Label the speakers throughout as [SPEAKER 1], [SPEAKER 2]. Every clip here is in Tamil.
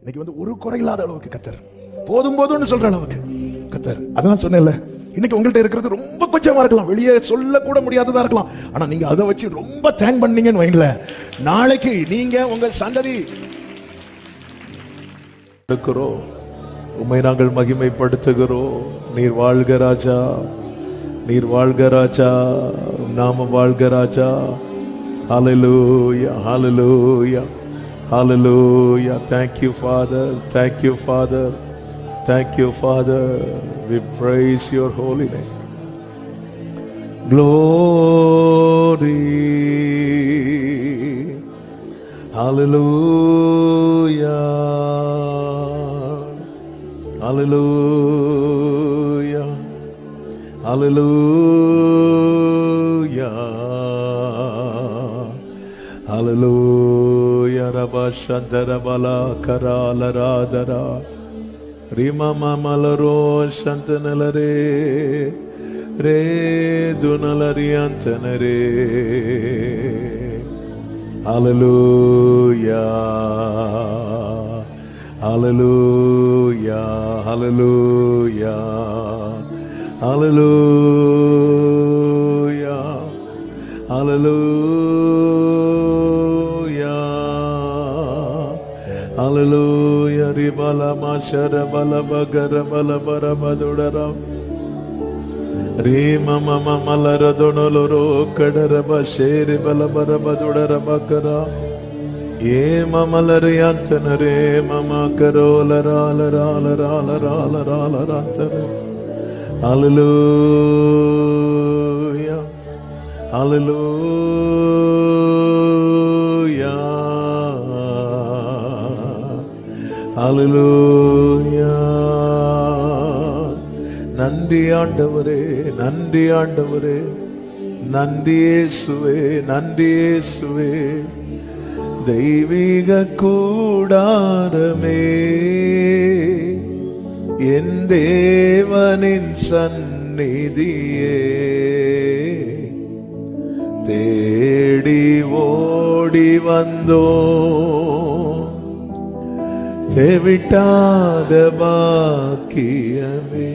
[SPEAKER 1] இன்னைக்கு ஒரு குறையில்லாத அளவுக்கு கர்த்தர் போதும் போதும்னு சொல்ற அளவுக்கு கர்த்தர். அதான் சொன்னேன்ல, இன்னைக்கு உங்கள்ட்ட இருக்கிறது ரொம்ப கொஞ்சமா இருக்கலாம், வெளியே சொல்ல கூட முடியாததா இருக்கலாம். ஆனா நீங்க அதை வச்சு ரொம்ப தேங்க் பண்ணீங்கன்னு வைங்கள, நாளைக்கு நீங்க உங்க சந்ததி இருக்கிறோம். உம்மை நாங்கள் மகிமைப்படுத்துகிறோம். நீர் வாழ்க ராஜா, நீர் வாழ்க ராஜா, நாம வாழ்க ராஜா. ஹல்லேலூயா, ஹல்லேலூயா, hallelujah. Thank you, Father. Thank you, Father. Thank you, Father. We praise your holy name. Glory, hallelujah, hallelujah, hallelujah, hallelujah. Rabba Shantara Bala Karala Radara Rima Mamalaro Shantanalare Re Dunalari Antanare. Hallelujah, hallelujah, hallelujah, hallelujah, hallelujah, hallelujah. Ribala Mashara Bala Bagara Bala Bara Badudara Rima Mama Malara Donoloro Kadara Basheri Bala Bara Badudara Bakara Ye Mama Lariantanare Mama Karola Rala Rala Rala Rala Rala Rantare. Hallelujah, hallelujah, hallelujah. நன்றி ஆண்டவரே, நன்றி ஆண்டவரே, நன்றி இயேசுவே, நன்றி இயேசுவே. தெய்வீக கூடாரமே, என் தேவனின் சந்நிதியே, தேடி ஓடி வந்தோ தேவிட்டாத பாக்கியமே.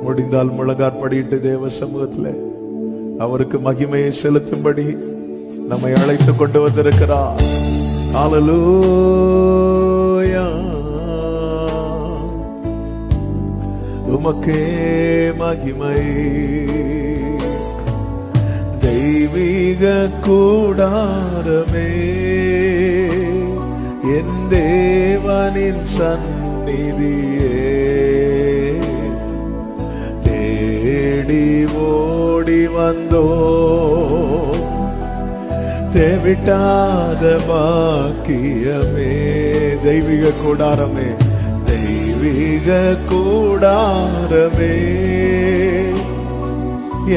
[SPEAKER 1] முடிந்தால் முழங்காற்படியிட்டு தேவ சமூகத்தில் அவருக்கு மகிமையை செலுத்தும்படி நம்மை அழைத்து கொண்டு வந்திருக்கிறார். ஹல்லேலூயா, உமக்கே மகிமை. தெய்வீக கூடாரமே, என் தேவனின் சந்நிதியே, தேடி ஓடி வந்தோ தேவிட்டாத பாக்கியமே. தெய்வீக கூடாரமே, தெய்வீக கூடாரமே,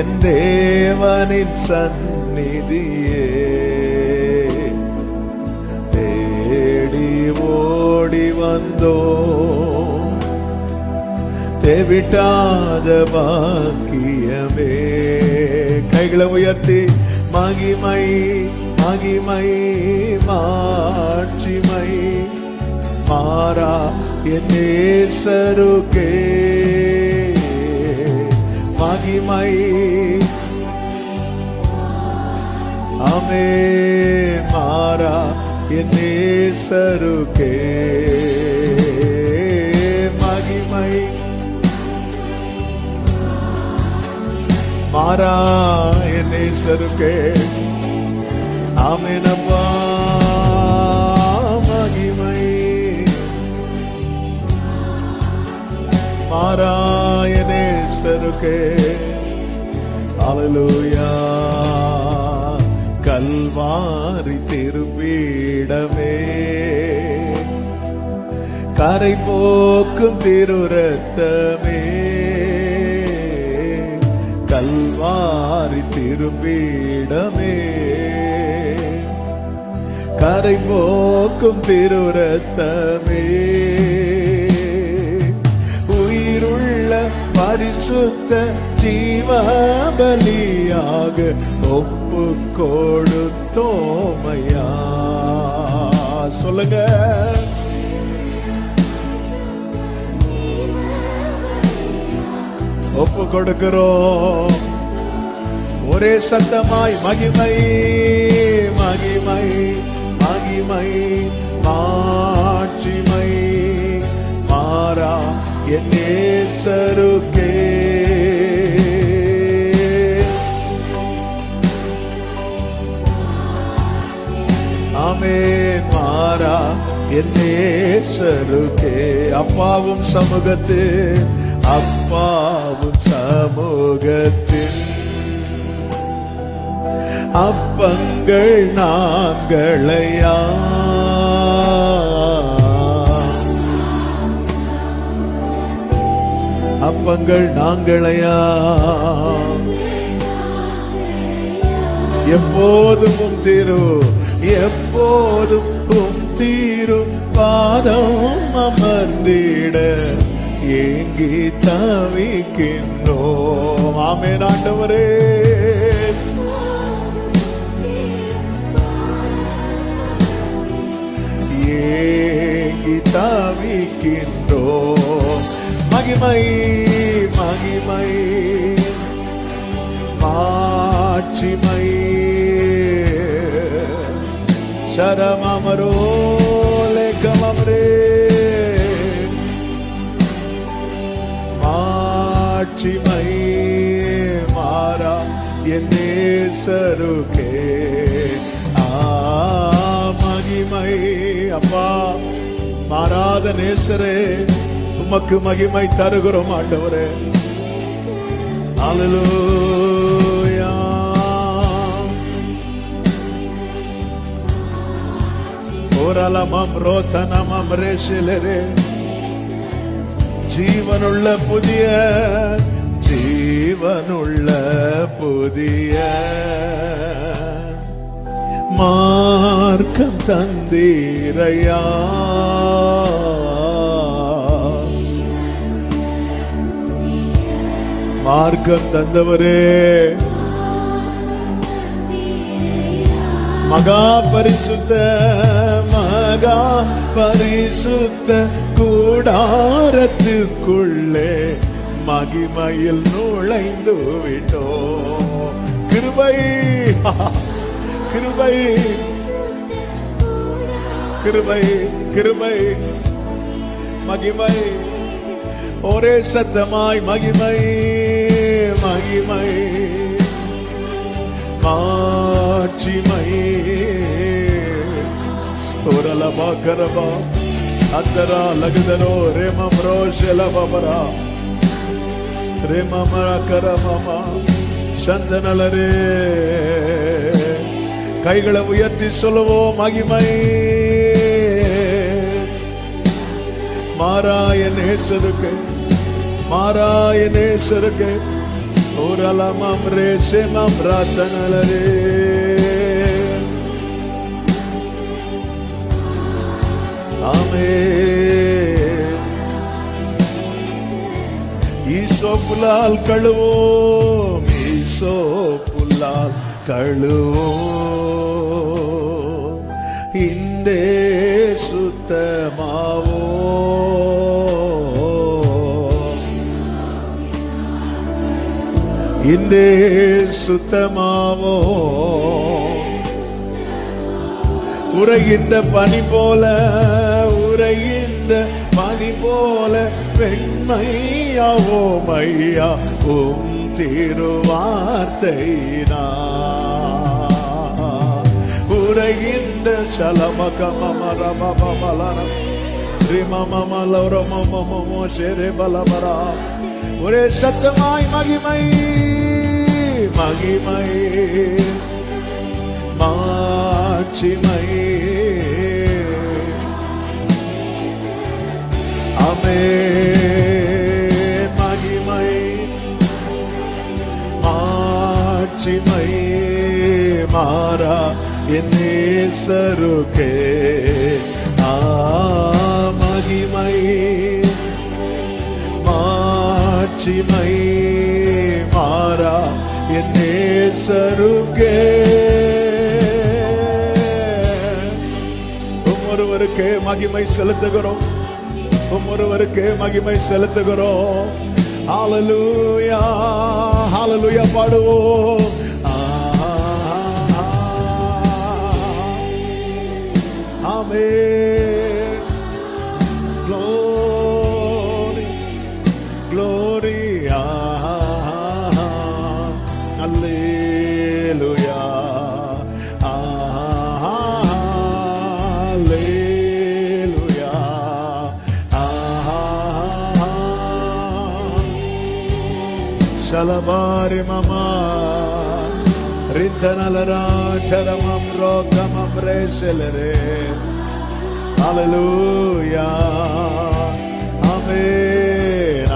[SPEAKER 1] என் தேவனின் சந்நிதியே, தேடி ஓடி வந்தோ தேவிட்டாத பாக்கியமே. கைகளை உயர்த்தி மகிமை மகிமை மாட்சிமை மாறா என் நேசருக்கே. மகிமை ஆமே மாறா என் நேசருக்கே. மகிமை மாறா என் நேசருக்கே. ஆமெனப்பா. மகிமை மாறா என் நேசருக்கே. ஹல்லேலூயா. கல்வாரி திருப்பீடமே, கரை போக்கும் திருரத்தமே, கல்வாரி திருப்பீடமே, கரை போக்கும் திருரத்தமே, உயிருள்ள பரிசுத்த ஜீவபலியாக ஒப்பு கொடுத்தோமையா. சொல்லுங்க. ஒப்பு கொடுக்கிறோம் ஒரே சத்தமாய். மகிமை மகிமை மகிமை மாட்சிமை மாறா என் நேசருக்கே. ஆமென். மாறா என் நேசருக்கே. அப்பாவும் சமூகத்தில் அப்பாவும் சமூகத்தில் அப்பங்கள் நாங்களையா. அப்பங்கள் நாங்களையா. எப்போதும் தீரும் எப்போதும் தீரும் பாதம் அமர்ந்திட ஏங்கி தவிக்கின்றோம். ஆமென் ஆண்டவரே. ஏங்கி தவிக்கின்றோம். மகிமை மகிமை மாட்சிமை சரமமரோ லேகமரே. மாட்சிமை மாறா என் நேசருக்கே. மகிமை அப்பா மாறாத நேசரே, உமக்கு மகிமை தருகிறோம் ஆண்டவரே. அல்லேலூயா. ஓரலமம் ரோதனமம் ரேஷிலரே. ஜீவனுள்ள புதிய ஜீவனுள்ள புதிய மார்க்கம் தந்தீரையா. மார்க்கம் தந்தவரே, மகா பரிசுத்த மகா பரிசுத்த கூடாரத்துக்குள்ளே மகிமையில் நுழைந்து விட்டோம். கிருபை கிருபை கிருபை கிருபை மகிமை ஒரே சத்தமாய். மகிமை மகிமை மாட்சிமை ஓரலபா கரபா அத்தரா லகுதரோ ரேமம் ரோஷலபரா ரேமமரா கரமமா சந்தனலரே. கைகளை உயர்த்தி சொல்லுவோம். மகிமை மாறாய நேசருக்கு மாறாய நேசருக்கு ஓரலமம் ரேஷமம் ராத்தனலரே. ஆமென். ஈசோப்புலால் கழுவோம் ஈசோப்புலால் கழுவோம் இந்தே சுத்தமாவோ. இந்தே சுத்தமாவோ. உரைகின்ற பனி போல உரைகின்ற பனி போல வெண்மையாவோ மையா உம் திருவார்த்தைனா. உரைகின்ற சலமகமரமமலனம் ரிமமமலரமமமோ ஷெரே பலமரா. ஒரே சத்தமாய் மகிமை மகிமை மாட்சிமை. ஆமென். மகிமை மாட்சிமை மாறா என் நேசருக்கே. மகிமை மாட்சிமை மாறா என் நேசருக்கே. ஒருவருக்கே மகிமை செலுத்துகிறோம், ஒருவருக்கே மகிமை செலுத்துகிறோம். ஹல்லேலூயா, ஹல்லேலூயா பாடுவோம். ஆமென். Glory, glory, Hallelujah, Hallelujah, Shalabari mama, Rintanalera, Charamam Rokamam Reselere. Hallelujah, Amen,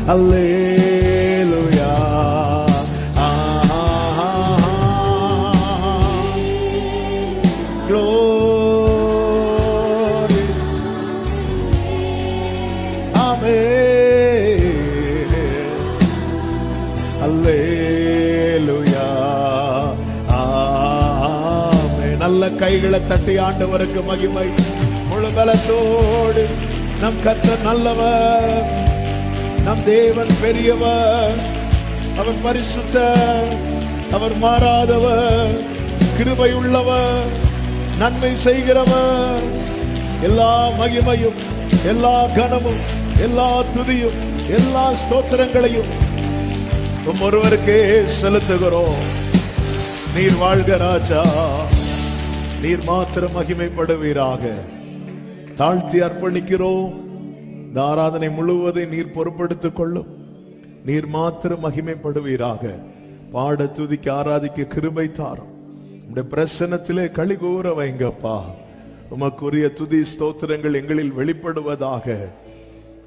[SPEAKER 1] Hallelujah, glory, Amen, Hallelujah. நல்ல கைகளை தட்டி ஆண்டவருக்கு மகிமை. முழு பலத்தோடு நம் கர்த்தர் நல்லவர், நம் தேவன் பெரியவர், அவர் பரிசுத்தர், அவர் மாறாதவர், கிருபை உள்ளவர், நன்மை செய்கிறவர். எல்லா மகிமையும், எல்லா கனமும், எல்லா துதியும், எல்லா ஸ்தோத்திரங்களையும் ஒருவருக்கே செலுத்துகிறோம். நீர் வாழ்க ராஜா, நீர் மாத்திரம் மகிமைப்படுவீராக. தாழ்த்தி அர்ப்பணிக்கிறோம். இந்த ஆராதனை முழுவதும் நீர் பொறுப்படுத்திக் கொள்ளும். நீர் மாத்திரம் மகிமைப்படுவீராக. பாட, துதிக்க, ஆராதிக்க கிருபை தாரும். உம்முடைய பிரசன்னத்திலே களி கூற வைங்கப்பா. உமக்குரிய துதி ஸ்தோத்திரங்கள் எங்களில் வெளிப்படுவதாக.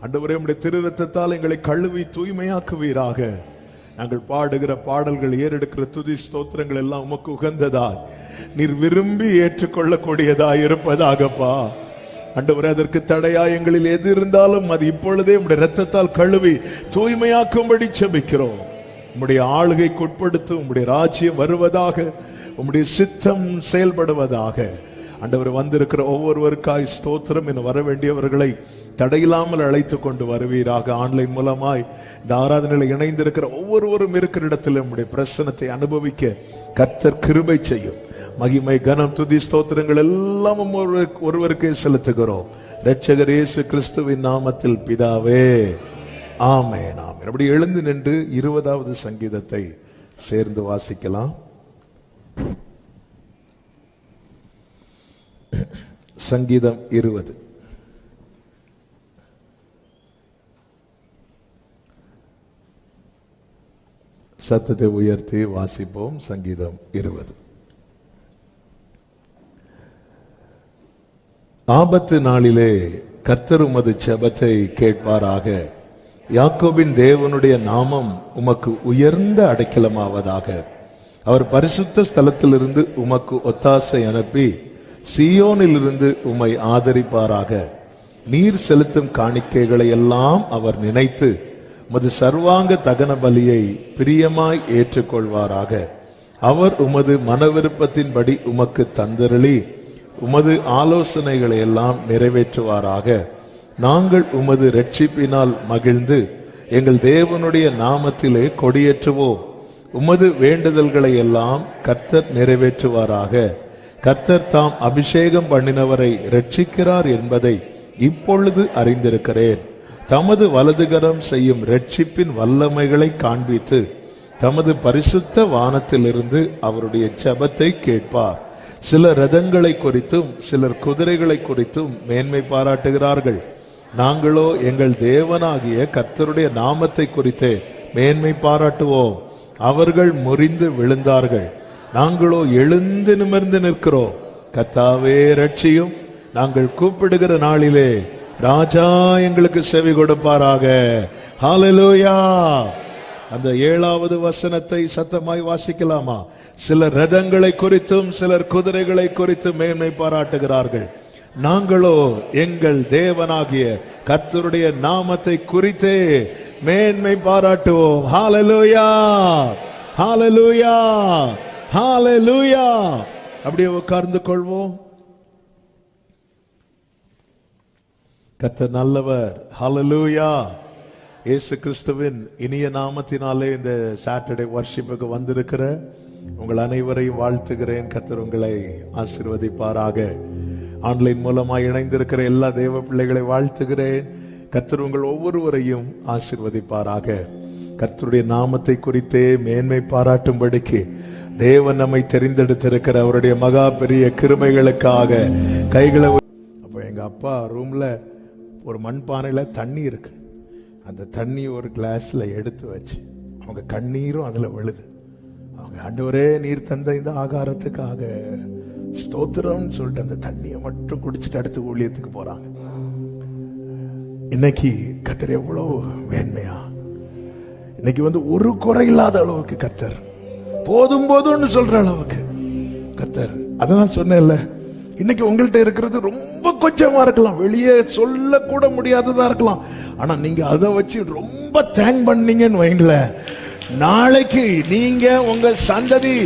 [SPEAKER 1] ஆண்டவரே, உம்முடைய திருரத்தத்தால் எங்களை கழுவி தூய்மையாக்குவீராக. நாங்கள் பாடுகிற பாடல்கள், ஏறெடுக்கிற துதி ஸ்தோத்திரங்கள் எல்லாம் உமக்கு உகந்ததாய், நீர் விரும்பி ஏற்றுக்கொள்ளக்கூடியதா இருப்பதாகப்பா. ஆண்டவரே, அதற்கு தடையா எங்களில் எது இருந்தாலும் அது இப்பொழுதே உம்முடைய இரத்தத்தால் கழுவி தூய்மையாக்கும்படி செபிக்கிறோம். உம்முடைய ஆளுகைக்கு உட்படுத்த உம்முடைய ராஜ்யம் வருவதாக, உம்முடைய சித்தம் செயல்படுவதாக. ஆண்டவர், வந்திருக்கிற ஒவ்வொருவருக்காய் ஸ்தோத்திரம். என வர வேண்டியவர்களை தடையில்லாமல் அழைத்து கொண்டு வருவீராக. ஆன்லைன் மூலமாய் இந்த ஆராதனையில் இணைந்திருக்கிற ஒவ்வொருவரும் இருக்கிற இடத்தில் உம்முடைய பிரசன்னத்தை அனுபவிக்க கர்த்தர் கிருபை செய்யும். மகிமை, கனம், துதி, ஸ்தோத்திரங்கள் எல்லாம் ஒருவருக்கே செலுத்துகிறோம். இரட்சகர் இயேசு கிறிஸ்துவின் நாமத்தில் பிதாவே, ஆமென், ஆமென். அப்படி எழுந்து நின்று 20வது சங்கீதத்தை சேர்ந்து வாசிக்கலாம். சங்கீதம் 20. சத்தத்தை உயர்த்தி வாசிப்போம். சங்கீதம் 20. ஆபத்து நாளிலே கர்த்தர் உமது ஜெபத்தை கேட்பாராக. யாக்கோபின் தேவனுடைய நாமம் உமக்கு உயர்ந்த அடைக்கலமாவதாக. அவர் பரிசுத்த ஸ்தலத்திலிருந்து உமக்கு ஒத்தாசை அனுப்பி சீயோனிலிருந்து உம்மை ஆதரிப்பாராக. நீர் செலுத்தும் காணிக்கைகளை எல்லாம் அவர் நினைத்து உமது சர்வாங்க தகன பலியை பிரியமாய் ஏற்றுக்கொள்வாராக. அவர் உமது மனவிருப்பத்தின்படி உமக்கு தந்தருளி உமது ஆலோசனைகளை எல்லாம் நிறைவேற்றுவாராக. நாங்கள் உமது இரட்சிப்பினால் மகிழ்ந்து எங்கள் தேவனுடைய நாமத்திலே கொடியேற்றுவோம். உமது வேண்டுதல்களை எல்லாம் கர்த்தர் நிறைவேற்றுவாராக. கர்த்தர் தாம் அபிஷேகம் பண்ணினவரை இரட்சிக்கிறார் என்பதை இப்பொழுது அறிந்திருக்கிறேன். தமது வலதுகரம் செய்யும் இரட்சிப்பின் வல்லமைகளை காண்பித்து தமது பரிசுத்த வானத்திலிருந்து அவருடைய ஜெபத்தை கேட்பார். சிலர் ரதங்களை குறித்தும் சிலர் குதிரைகளை குறித்தும் மேன்மை பாராட்டுகிறார்கள். நாங்களோ எங்கள் தேவனாகிய கர்த்தருடைய நாமத்தை குறித்தே மேன்மை பாராட்டுவோம். அவர்கள் முறிந்து விழுந்தார்கள், நாங்களோ எழுந்து நிமிர்ந்து நிற்கிறோம். கர்த்தாவே இரட்சியும். நாங்கள் கூப்பிடுகிற நாளிலே ராஜா எங்களுக்கு செவி கொடுப்பாராக. ஹல்லேலூயா. அந்த 7வது வசனத்தை சத்தமாய் வாசிக்கலாமா? சிலர் ரதங்களை குறித்தும் சிலர் குதிரைகளை குறித்தும் மேன்மை பாராட்டுகிறார்கள். நாங்களோ எங்கள் தேவனாகிய கர்த்தருடைய நாமத்தை குறித்தே மேன்மை பாராட்டுவோம். ஹல்லேலூயா, ஹல்லேலூயா, ஹல்லேலூயா. அப்படியே உட்கார்ந்து கொள்வோம். கர்த்தர் நல்லவர். ஹல்லேலூயா. இயேசு கிறிஸ்துவின் இனிய நாமத்தினாலே இந்த சாட்டர்டே வர்ஷிப்புக்கு வந்திருக்கிற உங்கள் அனைவரையும் வாழ்த்துகிறேன். கர்த்தர் உங்களை ஆசீர்வதிப்பாராக. ஆன்லைன் மூலமாக இணைந்திருக்கிற எல்லா தேவ பிள்ளைகளை வாழ்த்துகிறேன். கர்த்தர் உங்கள் ஒவ்வொருவரையும் ஆசீர்வதிப்பாராக. கர்த்தருடைய நாமத்தை குறித்தே மேன்மை பாராட்டும்படிக்கு தேவன் நம்மை தெரிந்தெடுத்திருக்கிற அவருடைய மகா பெரிய கிருபைகளுக்காக கைகளை. அப்போ எங்க அப்பா ரூம்ல ஒரு மண்பானையில தண்ணி இருக்கு. அந்த தண்ணி ஒரு கிளாஸ்ல எடுத்து வச்சு அவங்க கண்ணீரும் அதுல விழுது. அவங்க ஆண்டவரே நீர் தந்த இந்த ஆகாரத்துக்காக ஸ்தோத்திரம்னு சொல்லிட்டு அந்த தண்ணியை மட்டும் குடிச்சிட்டு அடுத்து ஊழியத்துக்கு போறாங்க. இன்னைக்கு கர்த்தர் எவ்வளவு மேன்மையா, இன்னைக்கு ஒரு குறை இல்லாத அளவுக்கு கர்த்தர் போதும் போதும்னு சொல்ற அளவுக்கு கர்த்தர். அதான் சொன்னேன்ல, இன்னைக்கு உங்கள்கிட்ட இருக்கிறது ரொம்ப கொஞ்சமா இருக்கலாம், வெளியே சொல்ல கூட முடியாததா இருக்கலாம். ஆனா நீங்க அதை வச்சு ரொம்ப தேங்க் பண்ணீங்கன்னு வைங்கள, நாளைக்கு நீங்க உங்க சந்ததி